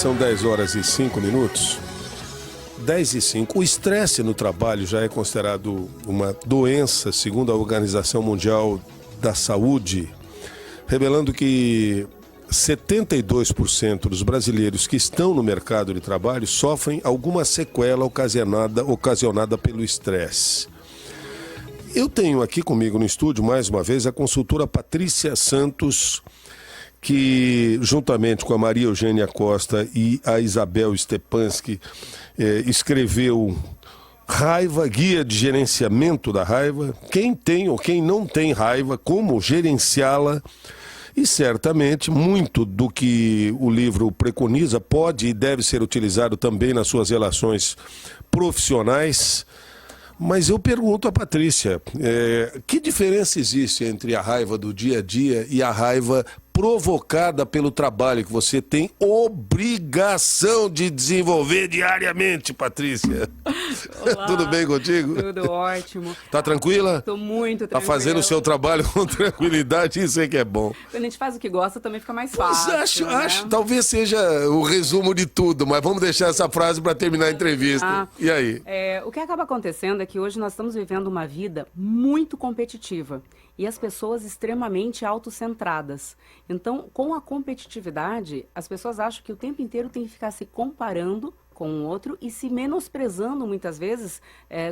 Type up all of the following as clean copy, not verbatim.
São 10 horas e 5 minutos. 10 e 5. O estresse no trabalho já é considerado uma doença, segundo a Organização Mundial da Saúde, revelando que 72% dos brasileiros que estão no mercado de trabalho sofrem alguma sequela ocasionada pelo estresse. Eu tenho aqui comigo no estúdio, mais uma vez, a consultora Patrícia Santos, que, juntamente com a Maria Eugênia Costa e a Isabel Stepanski, escreveu Raiva, Guia de Gerenciamento da Raiva. Quem tem ou quem não tem raiva, como gerenciá-la. E certamente muito do que o livro preconiza pode e deve ser utilizado também nas suas relações profissionais. Mas eu pergunto a Patrícia, que diferença existe entre a raiva do dia a dia e a raiva provocada pelo trabalho que você tem obrigação de desenvolver diariamente, Patrícia? Olá, tudo bem contigo? Tudo ótimo. Tá tranquila? Tô muito tranquila. Tá fazendo o seu trabalho com tranquilidade, isso é que é bom. Quando a gente faz o que gosta, também fica mais Pois fácil, acho, né? talvez seja o resumo de tudo, mas vamos deixar essa frase para terminar a entrevista. E aí? O que acaba acontecendo é que hoje nós estamos vivendo uma vida muito competitiva e as pessoas extremamente autocentradas. Então, com a competitividade, as pessoas acham que o tempo inteiro tem que ficar se comparando com o outro e se menosprezando muitas vezes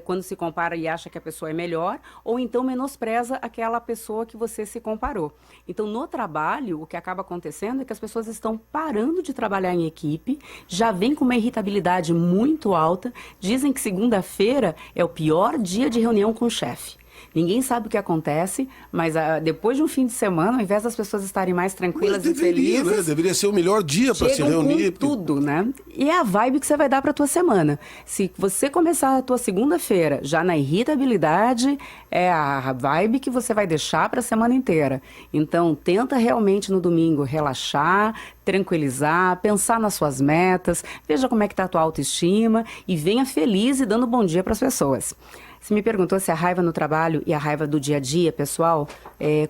quando se compara e acha que a pessoa é melhor, ou então menospreza aquela pessoa que você se comparou. Então, no trabalho, o que acaba acontecendo é que as pessoas estão parando de trabalhar em equipe, já vem com uma irritabilidade muito alta, dizem que segunda-feira é o pior dia de reunião com o chefe. Ninguém sabe o que acontece, mas depois de um fim de semana, ao invés das pessoas estarem mais tranquilas e felizes... Né? Deveria ser o melhor dia para se reunir. Com tudo, né? E é a vibe que você vai dar para a tua semana. Se você começar a tua segunda-feira já na irritabilidade, é a vibe que você vai deixar para a semana inteira. Então, tenta realmente no domingo relaxar, tranquilizar, pensar nas suas metas, veja como é que está a tua autoestima e venha feliz e dando bom dia para as pessoas. Você me perguntou se a raiva no trabalho e a raiva do dia a dia, pessoal,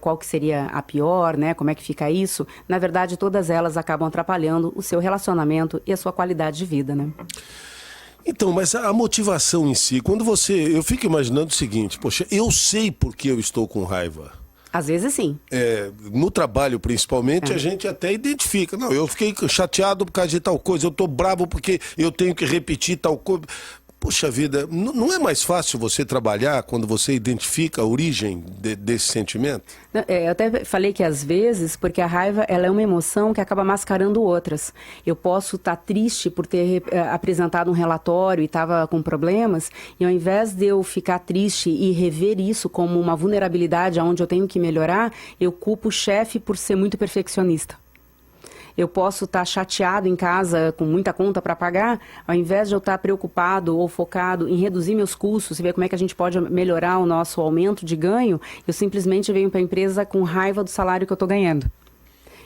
qual que seria a pior, né? Como é que fica isso? Na verdade, todas elas acabam atrapalhando o seu relacionamento e a sua qualidade de vida, né? Então, mas a motivação em si, quando eu fico imaginando o seguinte, poxa, eu sei por que eu estou com raiva. Às vezes sim. No trabalho, principalmente, a gente até identifica. Não, eu fiquei chateado por causa de tal coisa, eu estou bravo porque eu tenho que repetir tal coisa. Puxa vida, não é mais fácil você trabalhar quando você identifica a origem desse sentimento? Eu até falei que às vezes, porque a raiva ela é uma emoção que acaba mascarando outras. Eu posso estar triste por ter apresentado um relatório e estava com problemas, e ao invés de eu ficar triste e rever isso como uma vulnerabilidade onde eu tenho que melhorar, eu culpo o chefe por ser muito perfeccionista. Eu posso estar chateado em casa com muita conta para pagar, ao invés de eu estar preocupado ou focado em reduzir meus custos e ver como é que a gente pode melhorar o nosso aumento de ganho, eu simplesmente venho para a empresa com raiva do salário que eu estou ganhando.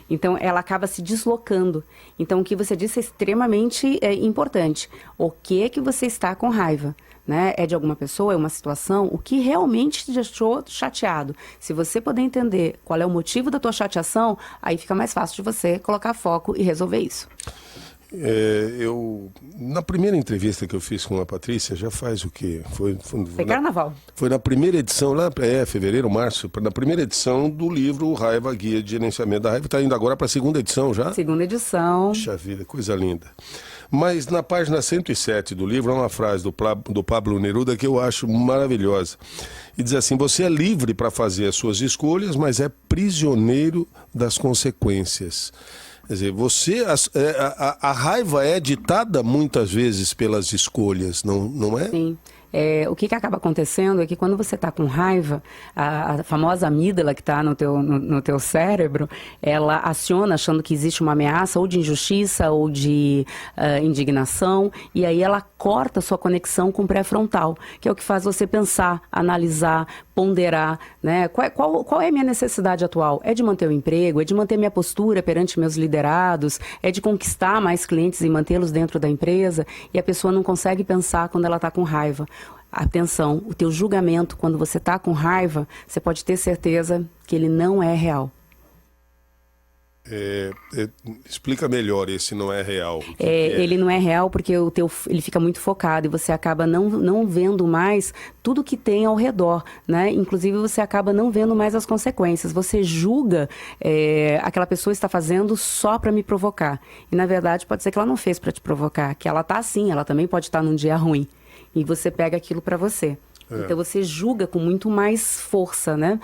Então, ela acaba se deslocando. Então, o que você disse é extremamente importante. O que é que você está com raiva? Né? É de alguma pessoa, é uma situação, o que realmente te deixou chateado. Se você puder entender qual é o motivo da tua chateação, aí fica mais fácil de você colocar foco e resolver isso. Na primeira entrevista que eu fiz com a Patrícia, já faz o quê? Foi carnaval. Foi na primeira edição, lá fevereiro, março, na primeira edição do livro Raiva, Guia de Gerenciamento da Raiva. Está indo agora para a segunda edição já? Segunda edição. Puxa vida, coisa linda. Mas na página 107 do livro há uma frase do Pablo Neruda que eu acho maravilhosa. E diz assim: você é livre para fazer as suas escolhas, mas é prisioneiro das consequências. Quer dizer, a raiva é ditada muitas vezes pelas escolhas, não é? Sim. O que acaba acontecendo é que quando você está com raiva, a famosa amígdala que está no teu cérebro, ela aciona achando que existe uma ameaça ou de injustiça ou de indignação, e aí ela corta a sua conexão com o pré-frontal, que é o que faz você pensar, analisar, ponderar, né? Qual é a minha necessidade atual? É de manter o emprego? É de manter minha postura perante meus liderados? É de conquistar mais clientes e mantê-los dentro da empresa? E a pessoa não consegue pensar quando ela está com raiva. Atenção, o teu julgamento, quando você está com raiva, você pode ter certeza que ele não é real. Explica melhor, esse não é real. Ele não é real porque ele fica muito focado e você acaba não vendo mais tudo que tem ao redor, né? Inclusive você acaba não vendo mais as consequências. Você julga aquela pessoa está fazendo só para me provocar. E na verdade pode ser que ela não fez para te provocar, que ela tá assim, ela também pode estar num dia ruim. E você pega aquilo para você. Então você julga com muito mais força, né?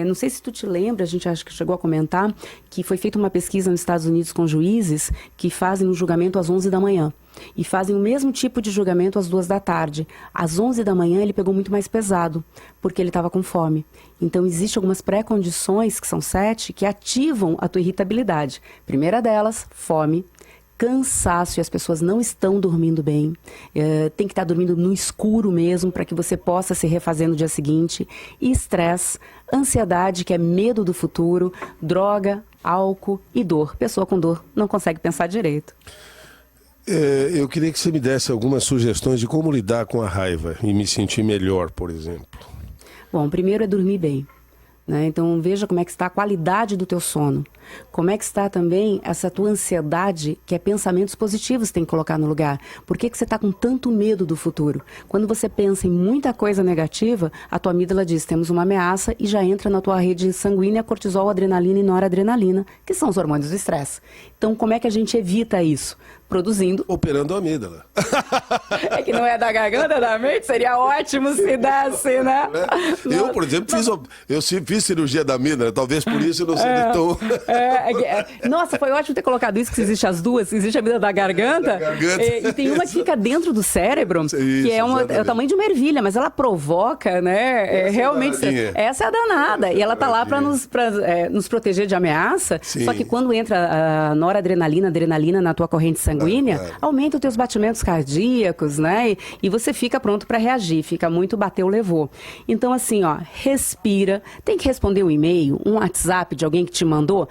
Não sei se tu te lembra, a gente acho que chegou a comentar, que foi feita uma pesquisa nos Estados Unidos com juízes que fazem um julgamento às 11 da manhã. E fazem o mesmo tipo de julgamento às 2 da tarde. Às 11 da manhã ele pegou muito mais pesado, porque ele estava com fome. Então existem algumas pré-condições, que são 7, que ativam a tua irritabilidade. Primeira delas, fome. Cansaço, e as pessoas não estão dormindo bem, tem que estar dormindo no escuro mesmo para que você possa se refazer no dia seguinte, e estresse, ansiedade, que é medo do futuro, droga, álcool e dor. Pessoa com dor não consegue pensar direito. Eu queria que você me desse algumas sugestões de como lidar com a raiva e me sentir melhor, por exemplo. Bom, primeiro é dormir bem. Então veja como é que está a qualidade do teu sono. Como é que está também essa tua ansiedade, que é pensamentos positivos que tem que colocar no lugar. Por que você está com tanto medo do futuro? Quando você pensa em muita coisa negativa, a tua amígdala diz, temos uma ameaça, e já entra na tua rede sanguínea cortisol, adrenalina e noradrenalina, que são os hormônios do estresse. Então como é que a gente evita isso? Produzindo. Operando a amígdala. É que não é da garganta, da mente? Seria ótimo se desse, né? Eu, por exemplo, fiz cirurgia da amígdala, talvez por isso eu não seja tão... Nossa, foi ótimo ter colocado isso, que existe as duas. Existe a amígdala da garganta, e tem uma que fica dentro do cérebro, que é o tamanho de uma ervilha, mas ela provoca, né? Realmente, essa é a danada. E ela tá lá para nos proteger de ameaça. Sim. Só que quando entra a noradrenalina, adrenalina na tua corrente sanguínea, aumenta os teus batimentos cardíacos, né? E você fica pronto para reagir, fica muito bateu, levou. Então, assim, respira. Tem que responder um e-mail, um WhatsApp de alguém que te mandou.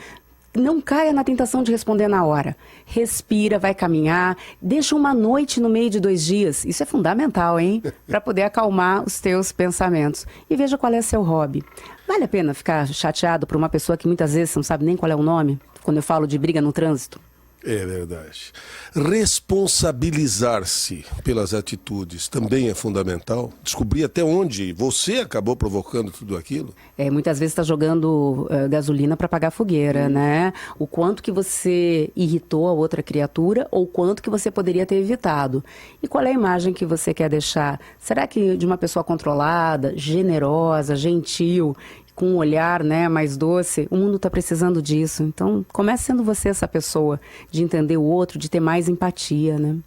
Não caia na tentação de responder na hora. Respira, vai caminhar, deixa uma noite no meio de 2 dias. Isso é fundamental, hein? Para poder acalmar os teus pensamentos. E veja qual é seu hobby. Vale a pena ficar chateado por uma pessoa que muitas vezes não sabe nem qual é o nome? Quando eu falo de briga no trânsito? É verdade. Responsabilizar-se pelas atitudes também é fundamental. Descobrir até onde você acabou provocando tudo aquilo. Muitas vezes está jogando gasolina para apagar a fogueira, né? O quanto que você irritou a outra criatura ou o quanto que você poderia ter evitado. E qual é a imagem que você quer deixar? Será que de uma pessoa controlada, generosa, gentil, com um olhar, né, mais doce, o mundo está precisando disso. Então, comece sendo você essa pessoa, de entender o outro, de ter mais empatia, né?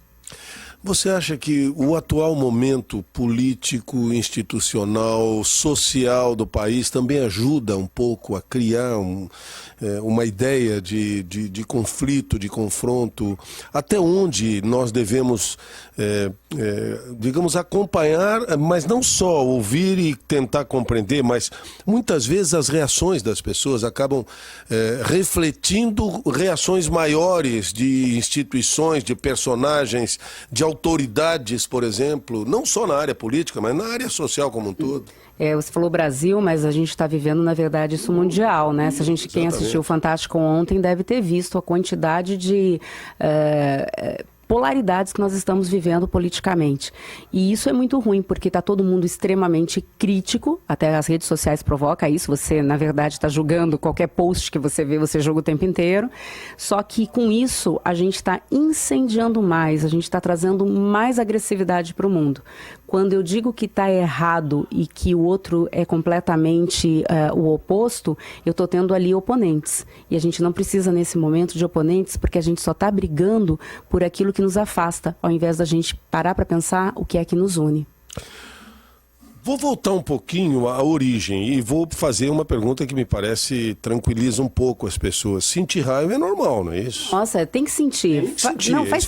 Você acha que o atual momento político, institucional, social do país também ajuda um pouco a criar uma ideia de conflito, de confronto? Até onde nós devemos, digamos, acompanhar, mas não só ouvir e tentar compreender, mas muitas vezes as reações das pessoas acabam refletindo reações maiores de instituições, de personagens, de autoridades, por exemplo, não só na área política, mas na área social como um todo. Você falou Brasil, mas a gente está vivendo, na verdade, isso mundial, né? Quem assistiu o Fantástico ontem deve ter visto a quantidade de polaridades que nós estamos vivendo politicamente. E isso é muito ruim, porque está todo mundo extremamente crítico, até as redes sociais provocam isso, você, na verdade, está julgando qualquer post que você vê, você julga o tempo inteiro. Só que com isso, a gente está incendiando mais, a gente está trazendo mais agressividade para o mundo. Quando eu digo que está errado e que o outro é completamente o oposto, eu estou tendo ali oponentes. E a gente não precisa, nesse momento, de oponentes, porque a gente só está brigando por aquilo que nos afasta, ao invés da gente parar para pensar o que é que nos une. Vou voltar um pouquinho à origem e vou fazer uma pergunta que me parece tranquiliza um pouco as pessoas. Sentir raiva é normal, não é isso? Nossa, tem que sentir. Tem que sentir, não, faz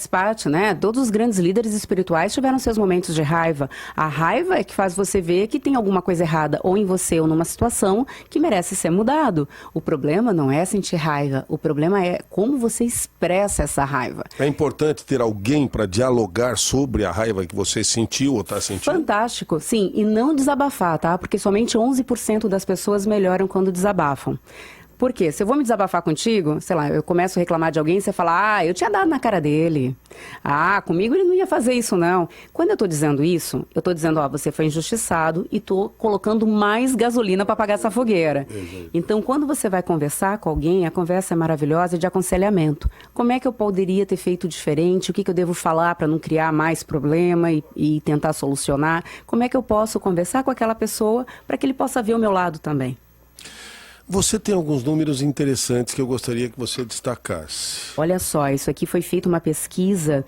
parte, né? Todos os grandes líderes espirituais tiveram seus momentos de raiva. A raiva é que faz você ver que tem alguma coisa errada ou em você ou numa situação que merece ser mudado. O problema não é sentir raiva, o problema é como você expressa essa raiva. É importante ter alguém para dialogar sobre a raiva que você sentiu ou está sentindo? Fantástico, sim, e não desabafar, tá? Porque somente 11% das pessoas melhoram quando desabafam. Por quê? Se eu vou me desabafar contigo, sei lá, eu começo a reclamar de alguém, você fala, eu tinha dado na cara dele. Comigo ele não ia fazer isso, não. Quando eu tô dizendo isso, eu tô dizendo, você foi injustiçado e tô colocando mais gasolina para apagar essa fogueira. Então, quando você vai conversar com alguém, a conversa é maravilhosa de aconselhamento. Como é que eu poderia ter feito diferente? O que eu devo falar para não criar mais problema e tentar solucionar? Como é que eu posso conversar com aquela pessoa para que ele possa ver o meu lado também? Você tem alguns números interessantes que eu gostaria que você destacasse. Olha só, isso aqui foi feita uma pesquisa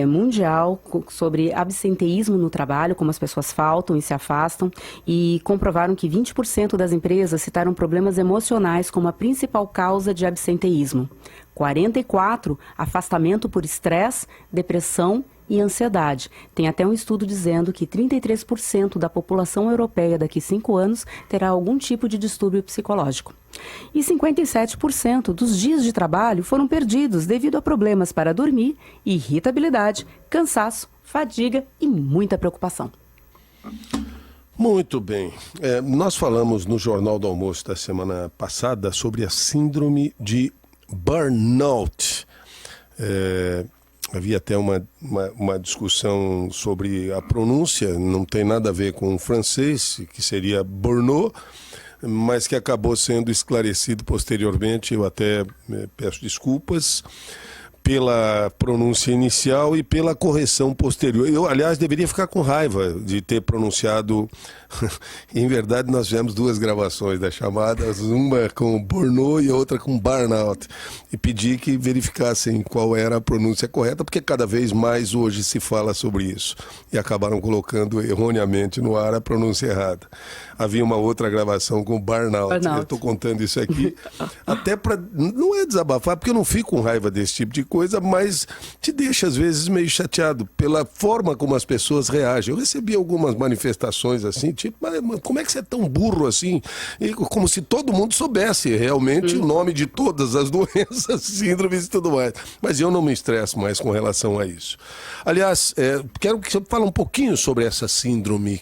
mundial sobre absenteísmo no trabalho, como as pessoas faltam e se afastam, e comprovaram que 20% das empresas citaram problemas emocionais como a principal causa de absenteísmo. 44%, afastamento por estresse, depressão e ansiedade. Tem até um estudo dizendo que 33% da população europeia daqui a 5 anos terá algum tipo de distúrbio psicológico. E 57% dos dias de trabalho foram perdidos devido a problemas para dormir, irritabilidade, cansaço, fadiga e muita preocupação. Muito bem. Nós falamos no Jornal do Almoço da semana passada sobre a síndrome de burnout. Havia até uma discussão sobre a pronúncia, não tem nada a ver com o francês, que seria burnout, mas que acabou sendo esclarecido posteriormente. Eu até peço desculpas pela pronúncia inicial e pela correção posterior. Eu, aliás, deveria ficar com raiva de ter pronunciado. Em verdade, nós tivemos 2 gravações das chamadas, uma com burnout e outra com burnout. E pedi que verificassem qual era a pronúncia correta, porque cada vez mais hoje se fala sobre isso. E acabaram colocando erroneamente no ar a pronúncia errada. Havia uma outra gravação com burnout. Eu estou contando isso aqui até para... Não é desabafar, porque eu não fico com raiva desse tipo de coisa, mas te deixa às vezes meio chateado pela forma como as pessoas reagem. Eu recebi algumas manifestações assim, tipo, mas como é que você é tão burro assim? E como se todo mundo soubesse realmente o nome de todas as doenças, síndromes e tudo mais. Mas eu não me estresso mais com relação a isso. Aliás, quero que você fale um pouquinho sobre essa síndrome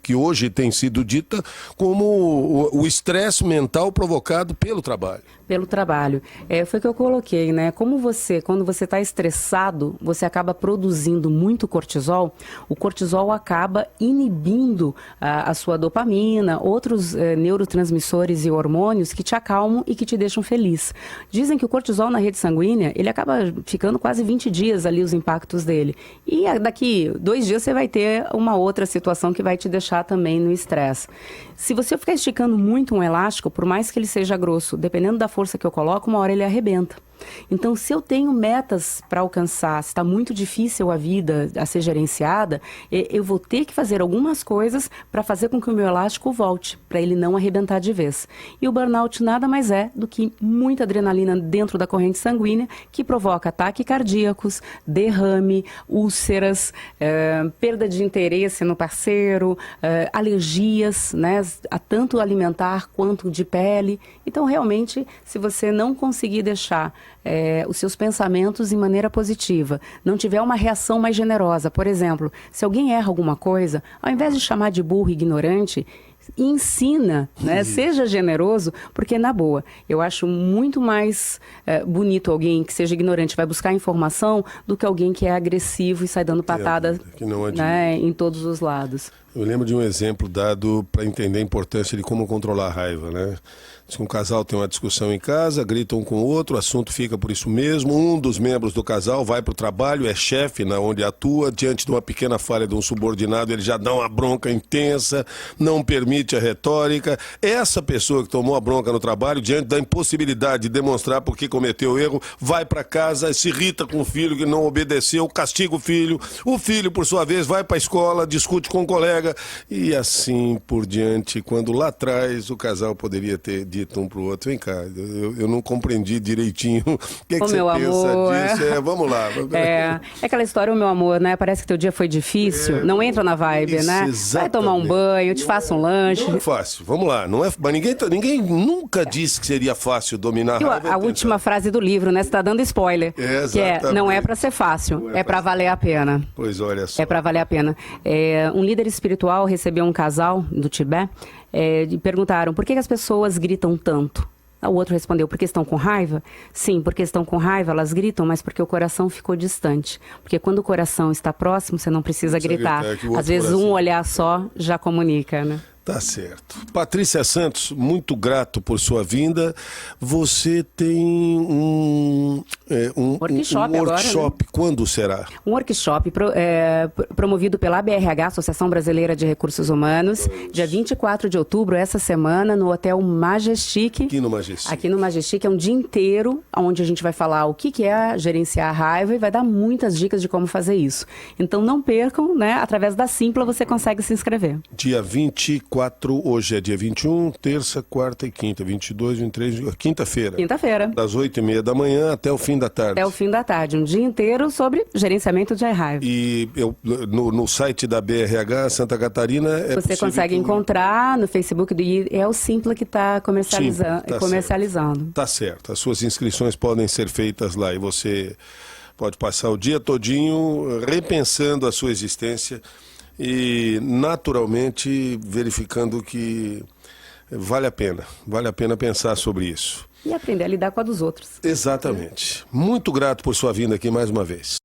que hoje tem sido dita como o estresse mental provocado pelo trabalho. Pelo trabalho. Foi o que eu coloquei, né? Quando você está estressado, você acaba produzindo muito cortisol. O cortisol acaba inibindo a sua dopamina, outros neurotransmissores e hormônios que te acalmam e que te deixam feliz. Dizem que o cortisol na rede sanguínea, ele acaba ficando quase 20 dias ali os impactos dele. E daqui 2 dias você vai ter uma outra situação que vai te deixar também no estresse. Se você ficar esticando muito um elástico, por mais que ele seja grosso, dependendo da força que eu coloco, uma hora ele arrebenta. Então, se eu tenho metas para alcançar, se está muito difícil a vida a ser gerenciada, eu vou ter que fazer algumas coisas para fazer com que o meu elástico volte, para ele não arrebentar de vez. E o burnout nada mais é do que muita adrenalina dentro da corrente sanguínea, que provoca ataques cardíacos, derrame, úlceras, perda de interesse no parceiro, alergias, né, a tanto alimentar quanto de pele. Então, realmente, se você não conseguir deixar os seus pensamentos em maneira positiva, não tiver uma reação mais generosa, por exemplo, se alguém erra alguma coisa, ao invés de chamar de burro e ignorante, ensina, né? Seja generoso, porque na boa, eu acho muito mais bonito alguém que seja ignorante, vai buscar informação, do que alguém que é agressivo e sai dando patada, né, em todos os lados. Eu lembro de um exemplo dado para entender a importância de como controlar a raiva, né? Se um casal tem uma discussão em casa, gritam um com o outro, o assunto fica por isso mesmo, um dos membros do casal vai para o trabalho, é chefe na onde atua, diante de uma pequena falha de um subordinado, ele já dá uma bronca intensa, não permite a retórica. Essa pessoa que tomou a bronca no trabalho, diante da impossibilidade de demonstrar por que cometeu o erro, vai para casa, se irrita com o filho que não obedeceu, castiga o filho, por sua vez, vai para a escola, discute com o colega, e assim por diante, quando lá atrás o casal poderia ter dito um pro outro, vem cá, eu não compreendi direitinho o que você pensa disso. Vamos lá. É aquela história, o meu amor, né? Parece que teu dia foi difícil, não entra na vibe, isso, né? Exatamente. Vai tomar um banho, eu te faço um lanche. Não é fácil, vamos lá. Não é, mas ninguém nunca disse que seria fácil dominar a raiva. A última frase do livro, né? Você tá dando spoiler. Que não é para ser fácil, é para valer a pena. Pois olha só. É para valer a pena. Um líder espiritual recebeu um casal do Tibete e perguntaram por que as pessoas gritam tanto. O outro respondeu, porque estão com raiva? Sim, porque estão com raiva, elas gritam, mas porque o coração ficou distante. Porque quando o coração está próximo, você não precisa gritar. Às vezes um olhar só já comunica, né? Tá certo. Patrícia Santos, muito grato por sua vinda. Você tem um workshop agora, né? Quando será? Um workshop promovido pela ABRH, Associação Brasileira de Recursos Humanos, dia 24 de outubro, essa semana, no Hotel Majestic. Aqui no Majestic. Aqui no Majestic, é um dia inteiro, onde a gente vai falar o que é gerenciar a raiva e vai dar muitas dicas de como fazer isso. Então não percam, né? Através da Simpla você consegue se inscrever. Dia 24, hoje é dia 21, terça, quarta e quinta, 22, 23, quinta-feira. Quinta-feira. Das 8h30 da manhã até o fim da tarde. Até o fim da tarde, um dia inteiro sobre gerenciamento de raiva. E no site da BRH Santa Catarina você consegue encontrar no Facebook é o Simpla que está comercializando. Tá certo. As suas inscrições podem ser feitas lá e você pode passar o dia todinho repensando a sua existência e naturalmente verificando que vale a pena pensar sobre isso. E aprender a lidar com a dos outros. Exatamente. Muito grato por sua vinda aqui mais uma vez.